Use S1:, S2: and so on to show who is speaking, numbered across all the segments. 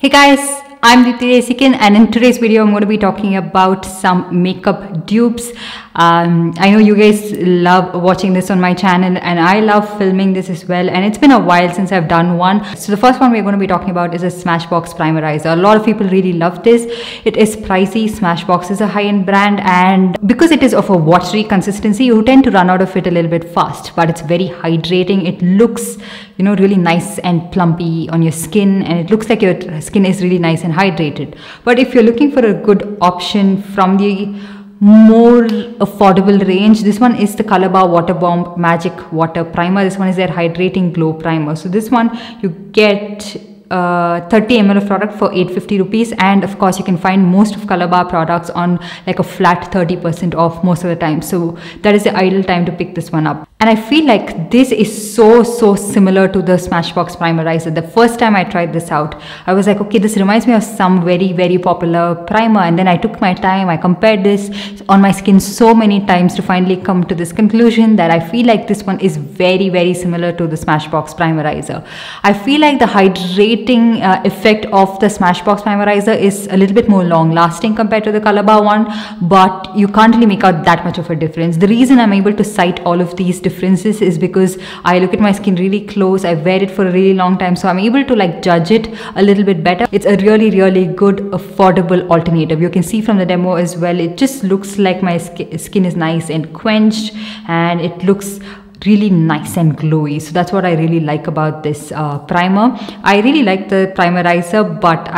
S1: Hey guys, I'm Desikan, and in today's video I'm going to be talking about some makeup dupes. I know you guys love watching this on my channel and I love filming this as well, and it's been a while since I've done one. So the first one we're going to be talking about is a Smashbox primerizer. A lot of people really love this. It is pricey. Smashbox is a high-end brand, and because it is of a watery consistency, you tend to run out of it a little bit fast, but it's very hydrating. It looks, you know, really nice and plumpy on your skin, and it looks like your skin is really nice and hydrated. But if you're looking for a good option from the more affordable range, this one is the Color Bar Water Bomb Magic Water Primer. This one is their hydrating glow primer. So this one you get 30 ml of product for 850 rupees, and of course you can find most of Color Bar products on like a flat 30% off most of the time. So that is the ideal time to pick this one up. And I feel like this is so similar to the Smashbox primerizer. The first time I tried this out, I was like, okay, this reminds me of some very popular primer, and then I took my time, I compared this on my skin so many times to finally come to this conclusion that I feel like this one is very similar to the Smashbox primerizer. I feel like the hydrating effect of the Smashbox primerizer is a little bit more long lasting compared to the Color Bar one, but you can't really make out that much of a difference. The reason I'm able to cite all of these differences is because I look at my skin really close, I wear it for a really long time, so I'm able to like judge it a little bit better. It's a really good affordable alternative. You can see from the demo as well, it just looks like my skin is nice and quenched, and it looks really nice and glowy. So that's what I really like about this primer. I really like the primerizer, but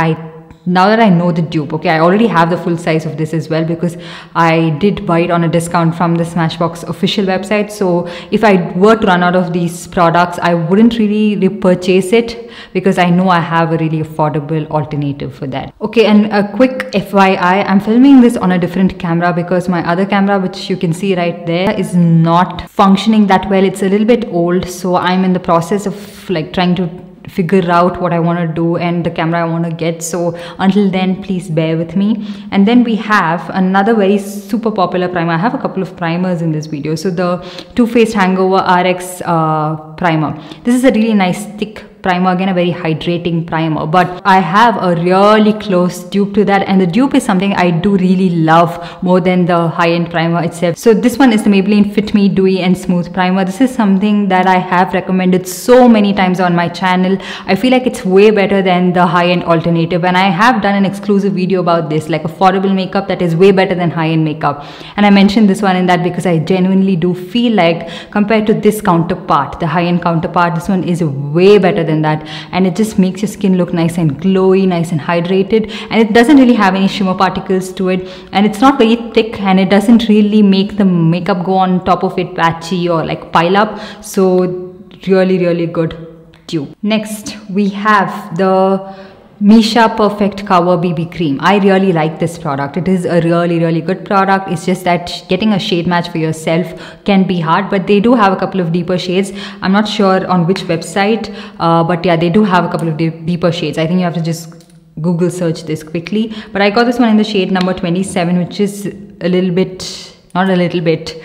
S1: now that I know the dupe, okay, I already have the full size of this as well because I did buy it on a discount from the Smashbox official website. So if I were to run out of these products, I wouldn't really repurchase it because I know I have a really affordable alternative for that. Okay, and a quick FYI, I'm filming this on a different camera because my other camera, which you can see right there, is not functioning that well. It's a little bit old, so I'm in the process of like trying to figure out what I want to do and the camera I want to get. So until then, please bear with me. And then we have another very super popular primer. I have a couple of primers in this video. So the Too Faced Hangover RX primer. This is a really nice thick primer, again a very hydrating primer, but I have a really close dupe to that, and the dupe is something I do really love more than the high-end primer itself. So this one is the Maybelline Fit Me Dewy and Smooth primer. This is something that I have recommended so many times on my channel. I feel like it's way better than the high-end alternative, and I have done an exclusive video about this, like affordable makeup that is way better than high-end makeup, and I mentioned this one in that because I genuinely do feel like compared to this counterpart, the high-end counterpart, this one is way better than that, and it just makes your skin look nice and glowy, nice and hydrated, and it doesn't really have any shimmer particles to it, and it's not very thick, and it doesn't really make the makeup go on top of it patchy or like pile up. So really good dupe. Next we have the Misha Perfect Cover BB Cream. I really like this product. It is a really good product. It's just that getting a shade match for yourself can be hard, but they do have a couple of deeper shades. I'm not sure on which website, but yeah, they do have a couple of deeper shades. I think you have to just Google search this quickly, but I got this one in the shade number 27, which is a little bit, not a little bit,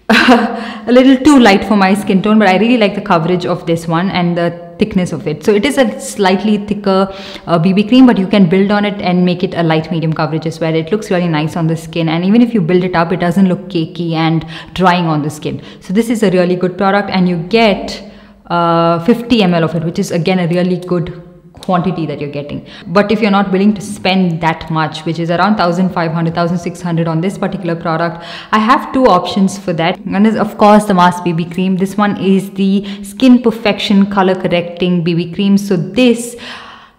S1: a little too light for my skin tone, but I really like the coverage of this one and the thickness of it. So it is a slightly thicker BB cream, but you can build on it and make it a light medium coverage as well. It looks really nice on the skin, and even if you build it up, it doesn't look cakey and drying on the skin. So this is a really good product, and you get 50 ml of it, which is again a really good quantity that you're getting. But if you're not willing to spend that much, which is around 1,500 1,600 on this particular product, I have two options for that. One is of course the Mask BB Cream. This one is the Skin Perfection Color Correcting BB Cream. So this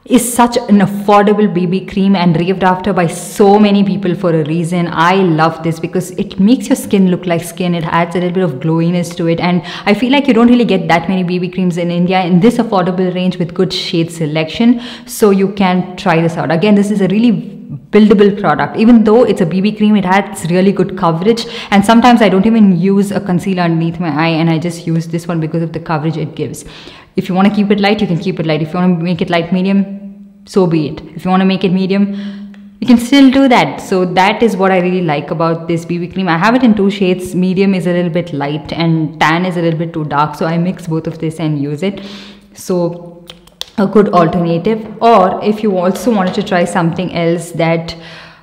S1: is such an affordable BB cream and raved after by so many people for a reason. I love this because it makes your skin look like skin. It adds a little bit of glowiness to it, and I feel like you don't really get that many BB creams in India in this affordable range with good shade selection. So you can try this out. Again, this is a really buildable product. Even though it's a BB cream, it has really good coverage, and sometimes I don't even use a concealer underneath my eye, and I just use this one because of the coverage it gives. If you want to keep it light, you can keep it light. If you want to make it light medium, so be it. If you want to make it medium, you can still do that. So that is what I really like about this BB cream. I have it in two shades. Medium is a little bit light and tan is a little bit too dark, so I mix both of this and use it. So a good alternative. Or if you also wanted to try something else that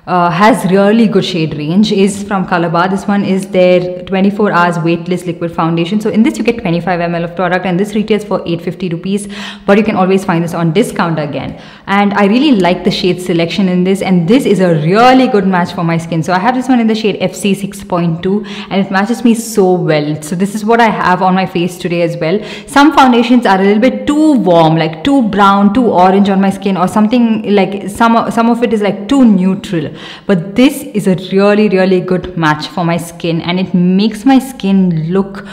S1: has really good shade range, is from Colorbar. This one is their 24 hours weightless liquid foundation. So in this you get 25 ml of product, and this retails for 850 rupees, but you can always find this on discount again. And I really like the shade selection in this, and this is a really good match for my skin. So I have this one in the shade FC 6.2, and it matches me so well. So this is what I have on my face today as well. Some foundations are a little bit too warm, like too brown, too orange on my skin, or something like some of it is like too neutral. But this is a really good match for my skin, and it makes my skin look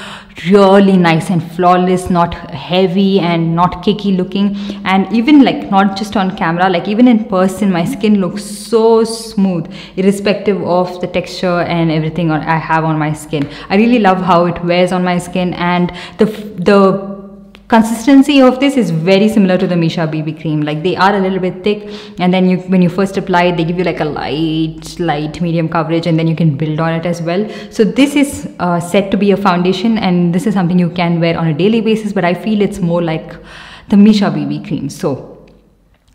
S1: really nice and flawless, not heavy and not cakey looking. And even like not just on camera, like even in person, my skin looks so smooth irrespective of the texture and everything I have on my skin. I really love how it wears on my skin, and the consistency of this is very similar to the Misha BB cream. Like they are a little bit thick, and then when you first apply it, they give you like a light medium coverage, and then you can build on it as well. So this is said to be a foundation, and this is something you can wear on a daily basis, but I feel it's more like the Misha BB cream. So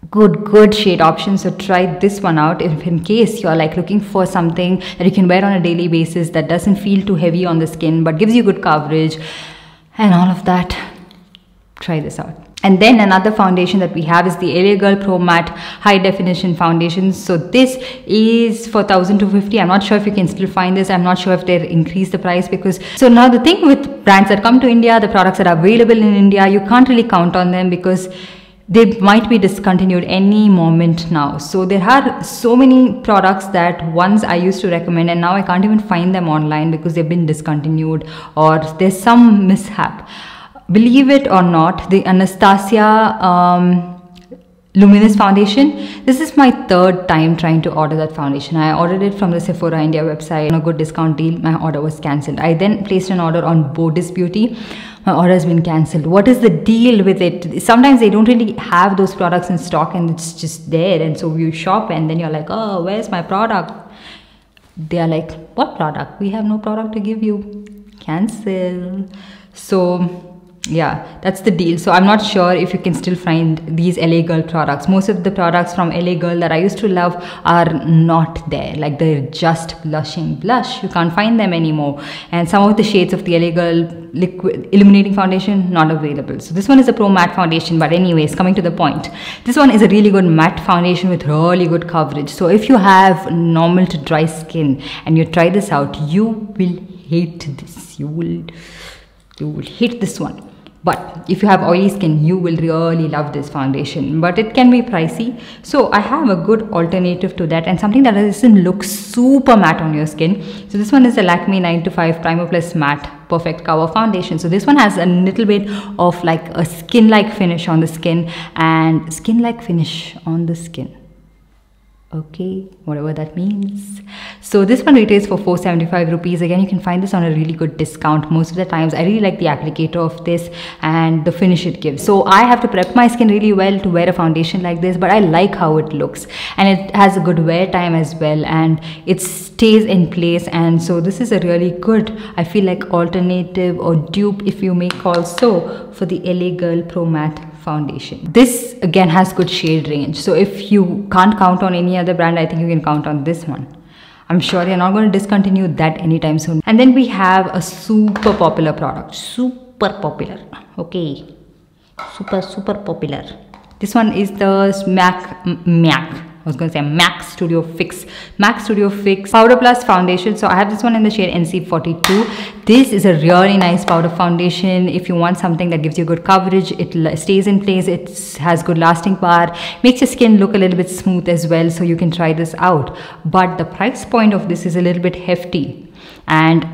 S1: good shade options. So try this one out if in case you're like looking for something that you can wear on a daily basis that doesn't feel too heavy on the skin but gives you good coverage and all of that. Try this out. And then another foundation that we have is the LA Girl Pro Matte High Definition Foundation. So this is for 1,250. I'm not sure if you can still find this. I'm not sure if they increased the price, because so now the thing with brands that come to India, the products that are available in India, you can't really count on them because they might be discontinued any moment now. So there are so many products that once I used to recommend, and now I can't even find them online because they've been discontinued or there's some mishap. Believe it or not, the Anastasia Luminous foundation, this is my third time trying to order that foundation. I ordered it from the Sephora India website on a good discount deal. My order was cancelled. I then placed an order on Bodis Beauty. My order has been cancelled. What is the deal with it? Sometimes they don't really have those products in stock and it's just there, and so you shop and then you're like, oh, where's my product? They are like, what product? We have no product to give you. Cancel. So yeah, that's the deal. So I'm not sure if you can still find these LA Girl products. Most of the products from LA Girl that I used to love are not there. Like they're just blushing blush. You can't find them anymore. And some of the shades of the LA Girl liquid illuminating foundation not available. So this one is a pro matte foundation, but anyways, coming to the point, this one is a really good matte foundation with really good coverage. So if you have normal to dry skin and you try this out, you will hate this. You will hate this one. But if you have oily skin, you will really love this foundation, but it can be pricey. So I have a good alternative to that and something that doesn't look super matte on your skin. So this one is the Lakme 9 to 5 Primer Plus Matte Perfect Cover Foundation. So this one has a little bit of like a skin-like finish on the skin and skin-like finish on the skin. Okay, whatever that means. So this one retails for 475 rupees. Again, you can find this on a really good discount most of the times. I really like the applicator of this and the finish it gives. So I have to prep my skin really well to wear a foundation like this, but I like how it looks and it has a good wear time as well and it stays in place. And so this is a really good, I feel like, alternative or dupe, if you may call so, for the LA Girl Pro Matte foundation. This again has good shade range. So if you can't count on any other brand, I think you can count on this one. I'm sure they're not going to discontinue that anytime soon. And then we have a super popular product. Super popular. Okay. Super popular. This one is the MAC Studio Fix Powder Plus Foundation. So I have this one in the shade NC42. This is a really nice powder foundation. If you want something that gives you good coverage, it stays in place, it has good lasting power, makes your skin look a little bit smooth as well. So you can try this out. But the price point of this is a little bit hefty. And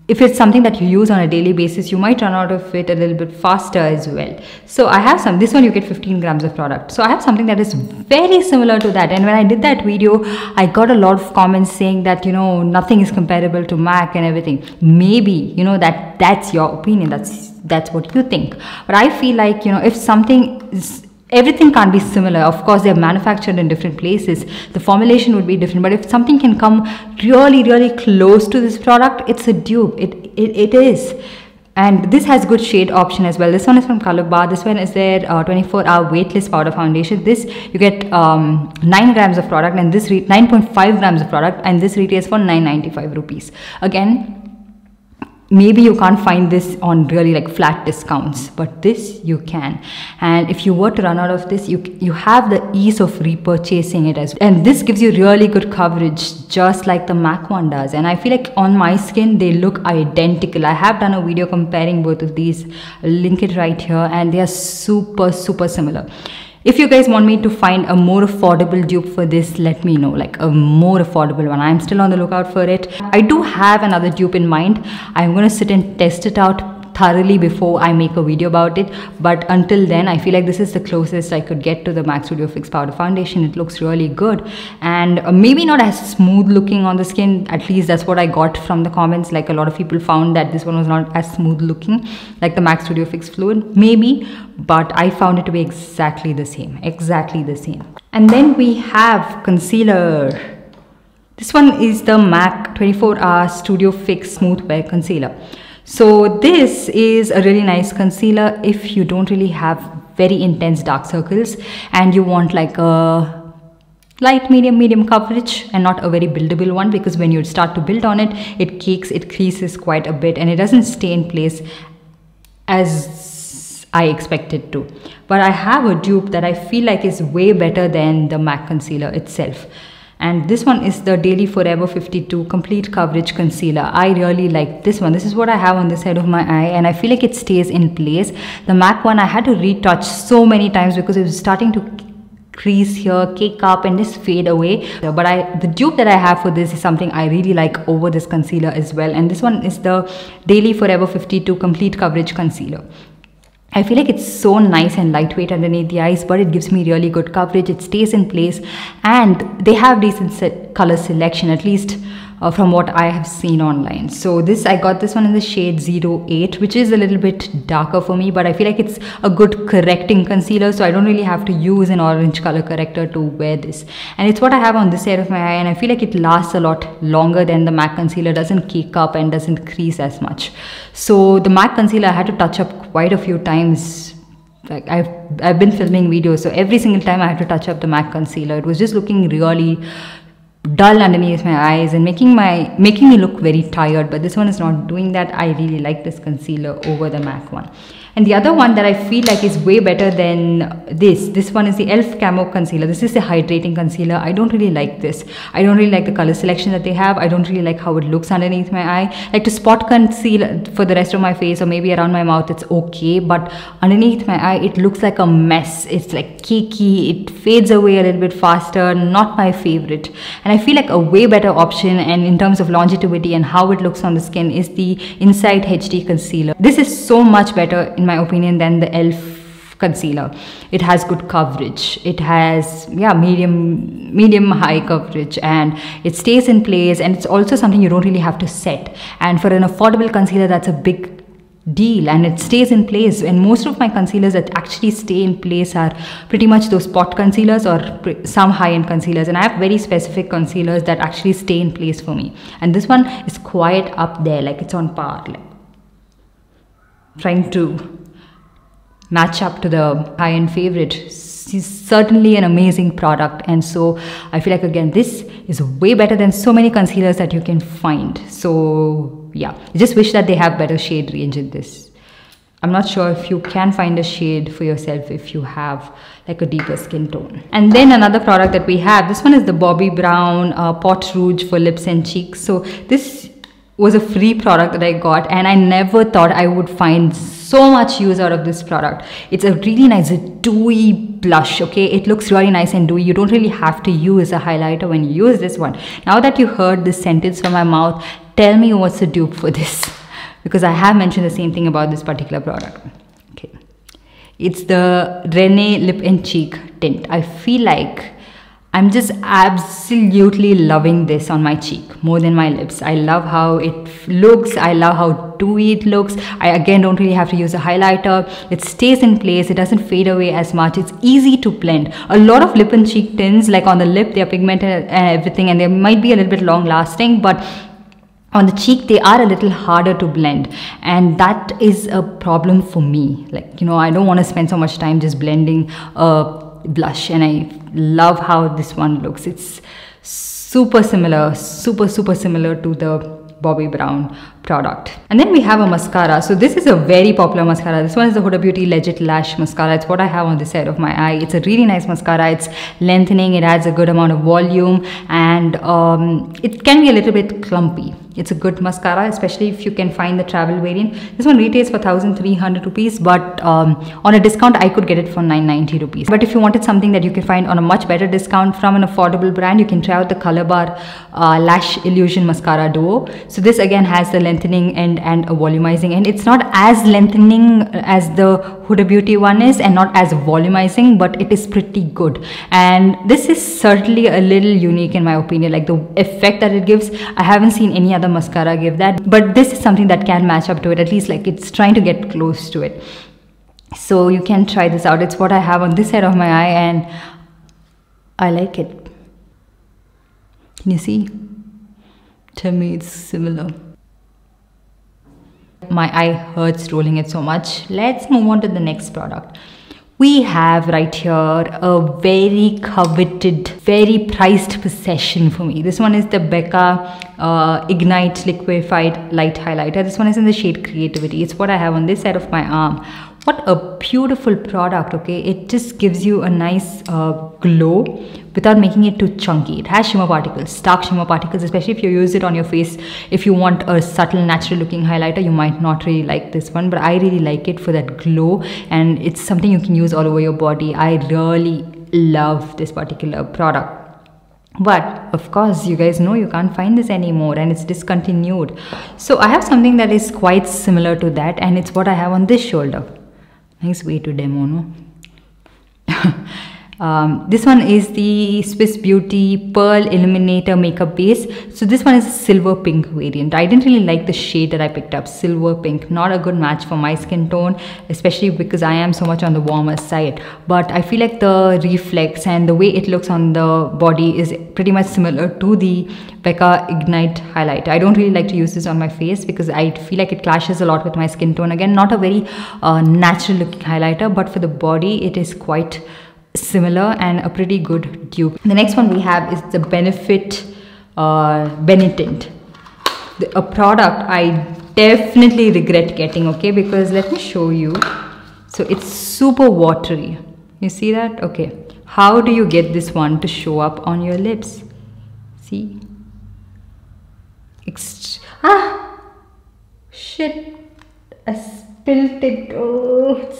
S1: if it's something that you use on a daily basis, you might run out of it a little bit faster as well. So I have some, this one you get 15 grams of product. So I have something that is very similar to that. And when I did that video, I got a lot of comments saying that, you know, nothing is comparable to MAC and everything. Maybe, you know, that's your opinion. That's what you think. But I feel like, you know, if something is, everything can't be similar. Of course, they're manufactured in different places. The formulation would be different. But if something can come really close to this product, it's a dupe. It is. And this has good shade option as well. This one is from Color Bar. This one is their 24-hour weightless powder foundation. This you get 9 grams of product, and this 9.5 grams of product, and this retails for 995 rupees. Again, maybe you can't find this on really like flat discounts, but this you can. And if you were to run out of this, you have the ease of repurchasing it as well. And this gives you really good coverage, just like the MAC one does. And I feel like on my skin they look identical. I have done a video comparing both of these. I'll link it right here, and they are super similar. If you guys want me to find a more affordable dupe for this, let me know, like a more affordable one. I'm still on the lookout for it. I do have another dupe in mind. I'm going to sit and test it out thoroughly before I make a video about it, but until then I feel like this is the closest I could get to the MAC Studio Fix powder foundation. It looks really good, and maybe not as smooth looking on the skin. At least that's what I got from the comments. Like a lot of people found that this one was not as smooth looking like the MAC Studio Fix Fluid, maybe, but I found it to be exactly the same. And then we have concealer. This one is the MAC 24-hour Studio Fix Smooth Wear Concealer. So this is a really nice concealer if you don't really have very intense dark circles and you want like a light medium coverage and not a very buildable one, because when you start to build on it, it cakes, it creases quite a bit, and it doesn't stay in place as I expect it to. But I have a dupe that I feel like is way better than the MAC concealer itself. And this one is the Daily Forever 52 Complete Coverage Concealer. I really like this one. This is what I have on this side of my eye, and I feel like it stays in place. The MAC one I had to retouch so many times because it was starting to crease here, cake up, and just fade away. But the dupe that I have for this is something I really like over this concealer as well. And this one is the Daily Forever 52 Complete Coverage Concealer. I feel like it's so nice and lightweight underneath the eyes, but it gives me really good coverage. It stays in place, and they have decent color selection, at least from what I have seen online. So I got this one in the shade 08, which is a little bit darker for me, but I feel like it's a good correcting concealer, so I don't really have to use an orange color corrector to wear this. And it's what I have on this side of my eye, and I feel like it lasts a lot longer than the MAC concealer. Doesn't cake up and doesn't crease as much. So the MAC concealer I had to touch up quite a few times. Like I've been filming videos, so every single time I had to touch up the MAC concealer. It was just looking really dull underneath my eyes and making me look very tired. But this one is not doing that. I really like this concealer over the MAC one. And the other one that I feel like is way better than this one is the e.l.f. Camo Concealer. This is a hydrating concealer. I don't really like this. I don't really like the color selection that they have. I don't really like how it looks underneath my eye. Like to spot conceal for the rest of my face or maybe around my mouth, it's okay. But underneath my eye, it looks like a mess. It's like cakey. It fades away a little bit faster. Not my favorite. And I feel like a way better option, and in terms of longevity and how it looks on the skin, is the Insight HD Concealer. This is so much better in my opinion than the e.l.f. concealer. It has good coverage. It has medium high coverage, and it stays in place, and it's also something you don't really have to set. And for an affordable concealer, that's a big deal, and it stays in place. And most of my concealers that actually stay in place are pretty much those spot concealers or some high-end concealers, and I have very specific concealers that actually stay in place for me. And this one is quite up there, like it's on par, like trying to match up to the high-end favorite. She's certainly an amazing product, and so I feel like, again, this is way better than so many concealers that you can find. So yeah, I just wish that they have better shade range in this. I'm not sure if you can find a shade for yourself if you have like a deeper skin tone. And then another product that we have, this one is the Bobbi Brown Pot Rouge for lips and cheeks. So this was a free product that I got, and I never thought I would find so much use out of this product. It's a really nice dewy blush, okay? It looks really nice and dewy. You don't really have to use a highlighter when you use this one. Now that you heard this sentence from my mouth, tell me what's the dupe for this, because I have mentioned the same thing about this particular product. Okay, it's the Rene Lip and Cheek Tint. I feel like I'm just absolutely loving this on my cheek more than my lips. I love how it looks. I love how dewy it looks. I again don't really have to use a highlighter. It stays in place. It doesn't fade away as much. It's easy to blend. A lot of lip and cheek tints, like on the lip, they're pigmented and everything, and they might be a little bit long lasting, but on the cheek, they are a little harder to blend, and that is a problem for me. Like, you know, I don't want to spend so much time just blending blush, and I love how this one looks. It's super similar to the Bobbi Brown product. And then we have a mascara. So this is a very popular mascara. This one is the Huda Beauty Legit Lash Mascara. It's what I have on this side of my eye. It's a really nice mascara. It's lengthening, it adds a good amount of volume, and it can be a little bit clumpy. It's a good mascara, especially if you can find the travel variant. This one retails for 1,300 rupees, but on a discount I could get it for 990 rupees. But if you wanted something that you can find on a much better discount from an affordable brand, you can try out the Color Bar Lash Illusion Mascara Duo. So this again has the lengthening end and a volumizing end. It's not as lengthening as the Huda Beauty one is, and not as volumizing, but it is pretty good. And this is certainly a little unique in my opinion. Like, the effect that it gives, I haven't seen any other mascara give that, but this is something that can match up to it. At least, like, it's trying to get close to it. So you can try this out. It's what I have on this side of my eye, and I like it. Can you see? To me, it's similar. My eye hurts rolling it so much. Let's move on to the next product. We have right here a very coveted, very prized possession for me. This one is the Becca Ignite Liquefied Light Highlighter. This one is in the shade Creativity. It's what I have on this side of my arm. What a beautiful product, okay? It just gives you a nice glow without making it too chunky. It has shimmer particles, stark shimmer particles, especially if you use it on your face. If you want a subtle, natural looking highlighter, you might not really like this one, but I really like it for that glow, and it's something you can use all over your body. I really love this particular product. But of course, you guys know you can't find this anymore, and it's discontinued. So I have something that is quite similar to that, and it's what I have on this shoulder. Nice way to demo, no? This one is the Swiss Beauty Pearl Illuminator Makeup Base. So this one is a silver pink variant. I didn't really like the shade that I picked up, silver pink. Not a good match for my skin tone, especially because I am so much on the warmer side. But I feel like the reflex and the way it looks on the body is pretty much similar to the Becca Ignite highlighter. I don't really like to use this on my face because I feel like it clashes a lot with my skin tone. Again, not a very natural looking highlighter, but for the body it is quite similar and a pretty good dupe. The next one we have is the Benefit Benetint, a product I definitely regret getting, okay, because let me show you. So it's super watery. You see that? Okay, how do you get this one to show up on your lips? See? Shit, I spilled it. Oh,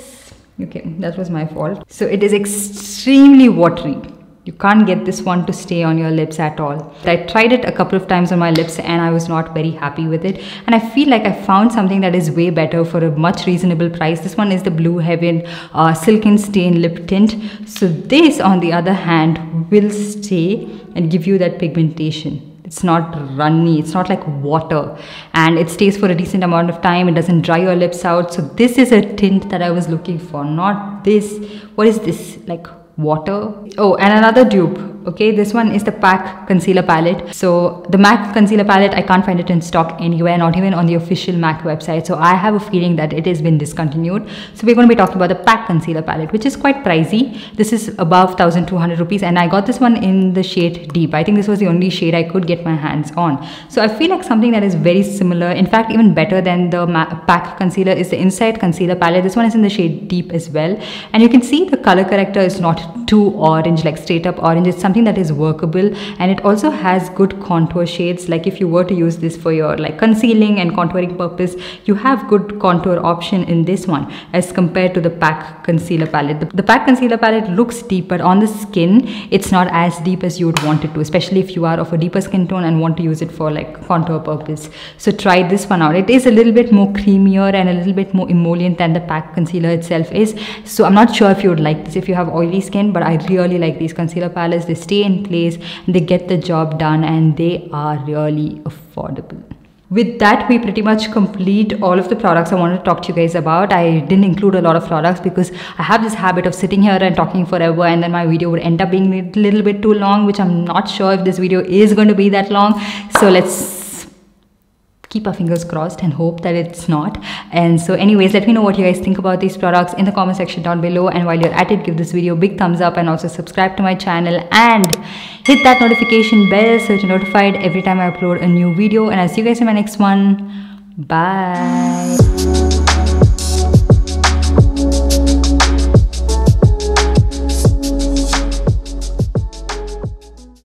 S1: okay, that was my fault. So it is extremely watery. You can't get this one to stay on your lips at all. I tried it a couple of times on my lips and I was not very happy with it. And I feel like I found something that is way better for a much reasonable price. This one is the Blue Heaven Silken Stain Lip Tint. So this, on the other hand, will stay and give you that pigmentation. It's not runny, it's not like water, and it stays for a decent amount of time. It doesn't dry your lips out. So this is a tint that I was looking for, not this. What is this, like water? Oh, and another dupe. Okay, this one is the PAC Concealer Palette. So the MAC Concealer Palette, I can't find it in stock anywhere, not even on the official MAC website. So I have a feeling that it has been discontinued. So we're going to be talking about the PAC Concealer Palette, which is quite pricey. This is above 1,200 rupees, and I got this one in the shade Deep. I think this was the only shade I could get my hands on. So I feel like something that is very similar, in fact even better than the PAC Concealer, is the Insight Concealer Palette. This one is in the shade Deep as well, and you can see the color corrector is not too orange, like straight up orange. It's something that is workable, and it also has good contour shades. Like if you were to use this for your like concealing and contouring purpose, you have good contour option in this one as compared to the PAC Concealer Palette. The PAC Concealer Palette looks deep, but on the skin it's not as deep as you would want it to, especially if you are of a deeper skin tone and want to use it for like contour purpose. So try this one out. It is a little bit more creamier and a little bit more emollient than the PAC Concealer itself is. So I'm not sure if you would like this if you have oily skin, but I really like these concealer palettes. They stay in place, they get the job done, and they are really affordable. With that, we pretty much complete all of the products I wanted to talk to you guys about. I didn't include a lot of products because I have this habit of sitting here and talking forever, and then my video would end up being a little bit too long, which I'm not sure if this video is going to be that long. So let's keep our fingers crossed and hope that it's not. And so anyways, let me know what you guys think about these products in the comment section down below. And while you're at it, give this video a big thumbs up and also subscribe to my channel and hit that notification bell so that you're notified every time I upload a new video. And I'll see you guys in my next one. Bye.